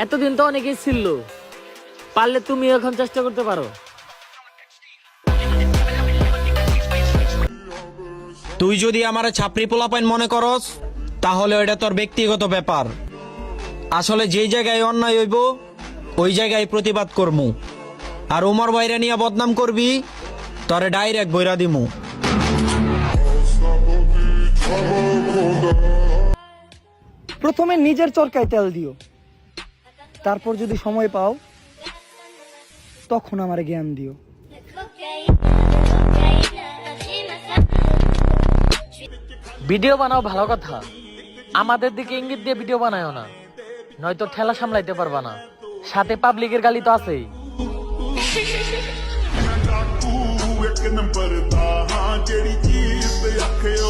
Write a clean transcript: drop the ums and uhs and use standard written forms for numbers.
এতদিন তো অনেকেই ছিল, পারলে তুমি এখন চেষ্টা করতে পারো। তুই যদি আমার ছাপরি পোলাপাইন মনে করস তাহলে ওইটা তোর ব্যক্তিগত ব্যাপার। আসলে যেই জায়গায় অন্যায় হইব ওই জায়গায় প্রতিবাদ করমু। আর উমর ভাইরা নিয়ে বদনাম করবি, তোরে ডাইরেক্ট বইরা দিমু। প্রথমে নিজের চরকায় তেল দিও, তারপর যদি সময় পাও তখন আমারে জ্ঞান দিও। ভিডিও বানাও ভালো কথা, আমাদের দিকে ইঙ্গিত দিয়ে ভিডিও বানায়ও না, নয়তো ঠেলা সামলাইতে পারবা না, সাথে পাবলিকের গালি তো আছেই। ਇੱਕ ਨੰਬਰ ਦਾ ਹਾਂ ਜਿਹੜੀ ਚੀਜ਼ ਤੇ ਆਖਿਓ